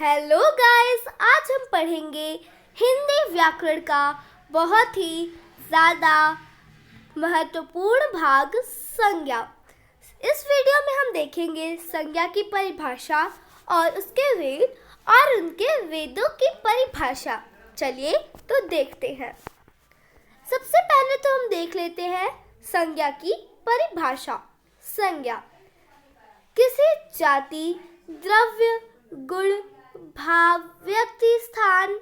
Hello guys, आज हम पढ़ेंगे हिंदी व्याकरण का बहुत ही ज़्यादा महत्वपूर्ण भाग संज्ञा। इस वीडियो में हम देखेंगे संज्ञा की परिभाषा और उसके वेद और उनके वेदों की परिभाषा। चलिए तो देखते हैं। सबसे पहले तो हम देख लेते हैं संज्ञा की परिभाषा। संज्ञा किसी जाति, द्रव्य, गुण, भाव, व्यक्ति, स्थान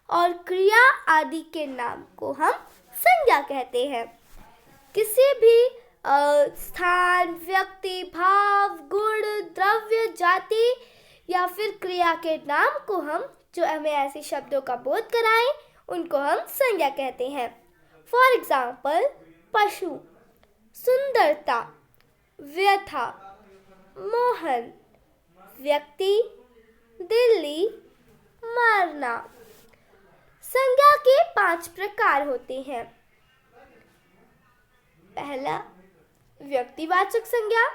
और क्रिया आदि के नाम को हम संज्ञा कहते हैं। किसी भी स्थान, व्यक्ति, भाव, गुण, द्रव्य, जाति या फिर क्रिया के नाम को हम जो हमें ऐसे शब्दों का बोध कराएं उनको हम संज्ञा कहते हैं। फॉर एग्जाम्पल, पशु, सुंदरता, व्यथा, मोहन, व्यक्ति, दिल्ली, मारना। संज्ञा के 5 प्रकार होते हैं। पहला, व्यक्तिवाचक संज्ञा।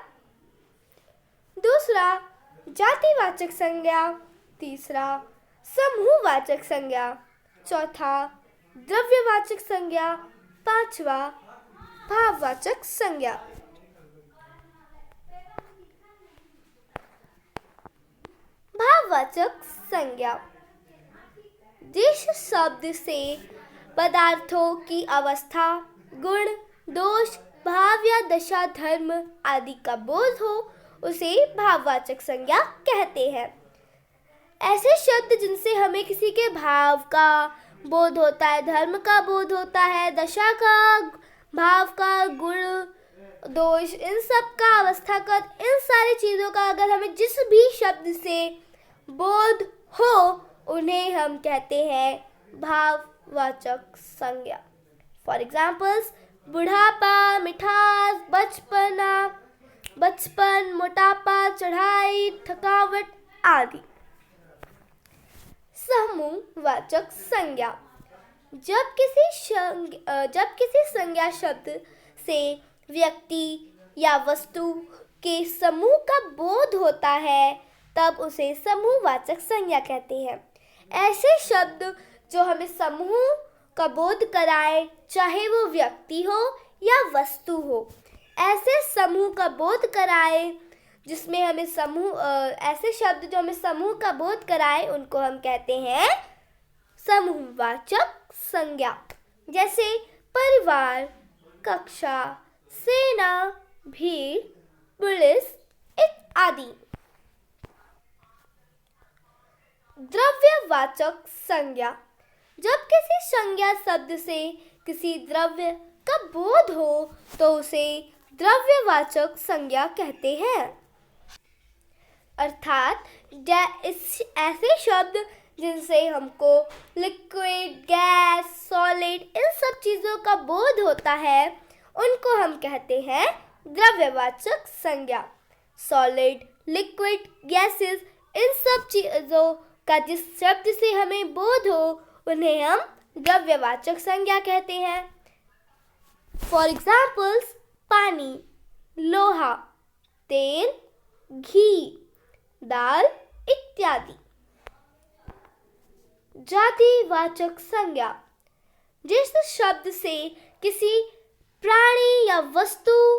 दूसरा, जातिवाचक संज्ञा। तीसरा, समूहवाचक संज्ञा। चौथा, द्रव्यवाचक संज्ञा। पांचवा, भाववाचक संज्ञा। भाववाचक संज्ञा जिस शब्द से पदार्थों की अवस्था, गुण, दोष, भाव या दशा, धर्म आदि का बोध हो उसे भाववाचक संज्ञा कहते हैं। ऐसे शब्द जिनसे हमें किसी के भाव का बोध होता है, धर्म का बोध होता है, दशा का, भाव का, गुण, दोष, इन सब का, अवस्था का, इन सारी चीज़ों का अगर हमें जिस भी शब्द से बोध हो उन्हें हम कहते हैं भाववाचक संज्ञा। फॉर एग्जाम्पल्स, बुढ़ापा, मिठास, बचपन, मोटापा, चढ़ाई, थकावट आदि। समूहवाचक संज्ञा जब किसी संज्ञा शब्द से व्यक्ति या वस्तु के समूह का बोध होता है तब उसे समूहवाचक संज्ञा कहते हैं। ऐसे शब्द जो हमें समूह का बोध कराए, चाहे वो व्यक्ति हो या वस्तु हो, ऐसे समूह का बोध कराए जिसमें हमें ऐसे शब्द जो हमें समूह का बोध कराए उनको हम कहते हैं समूहवाचक संज्ञा। जैसे परिवार, कक्षा, सेना, भीड़, पुलिस आदि। द्रव्यवाचक संज्ञा जब किसी संज्ञा शब्द से किसी द्रव्य का बोध हो तो उसे द्रव्यवाचक संज्ञा कहते हैं। अर्थात ऐसे शब्द जिनसे हमको लिक्विड, गैस, सॉलिड, इन सब चीज़ों का बोध होता है उनको हम कहते हैं द्रव्यवाचक संज्ञा। सॉलिड, लिक्विड, गैसेस, इन सब चीज़ों का जिस शब्द से हमें बोध हो उन्हें हम द्रव्यवाचक संज्ञा कहते हैं। फॉर एग्जाम्पल्स, पानी, लोहा, तेल, घी, दाल इत्यादि। जातिवाचक संज्ञा जिस शब्द से किसी प्राणी या वस्तु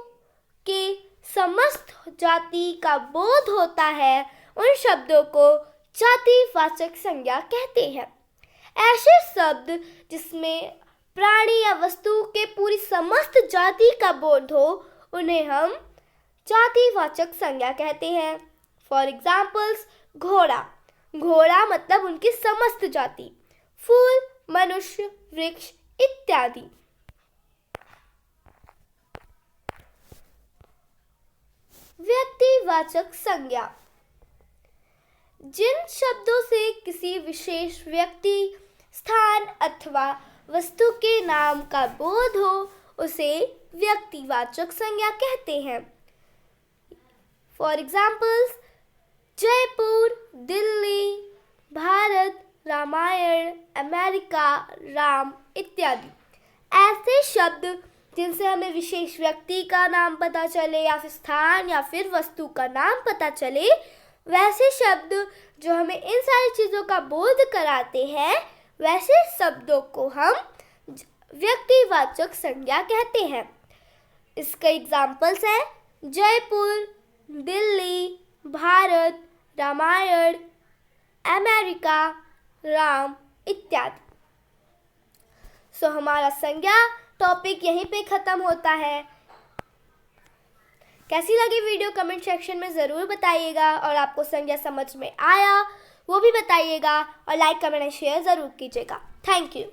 के समस्त जाति का बोध होता है उन शब्दों को जातिवाचक संज्ञा कहते हैं। ऐसे शब्द जिसमें प्राणी या वस्तु के पूरी समस्त जाति का बोध हो उन्हें हम जातिवाचक संज्ञा कहते हैं। फॉर एग्जाम्पल्स, घोड़ा मतलब उनकी समस्त जाति, फूल, मनुष्य, वृक्ष इत्यादि। व्यक्तिवाचक संज्ञा जिन शब्दों से किसी विशेष व्यक्ति, स्थान अथवा वस्तु के नाम का बोध हो उसे व्यक्तिवाचक संज्ञा कहते हैं। For examples, Jaipur, Delhi, Bharat, Ramayana, America, Ram इत्यादि। ऐसे शब्द जिनसे हमें विशेष व्यक्ति का नाम पता चले या फिर स्थान या फिर वस्तु का नाम पता चले वैसे शब्द जो हमें इन सारी चीज़ों का बोध कराते हैं, वैसे शब्दों को हम व्यक्तिवाचक संज्ञा कहते हैं। इसके एग्जाम्पल्स हैं जयपुर, दिल्ली, भारत, रामायण, अमेरिका, राम इत्यादि। सो हमारा संज्ञा टॉपिक यहीं पे ख़त्म होता है। कैसी लगी वीडियो कमेंट सेक्शन में ज़रूर बताइएगा, और आपको संज्ञा समझ में आया वो भी बताइएगा, और लाइक कमेंट एंड शेयर ज़रूर कीजिएगा। Thank you.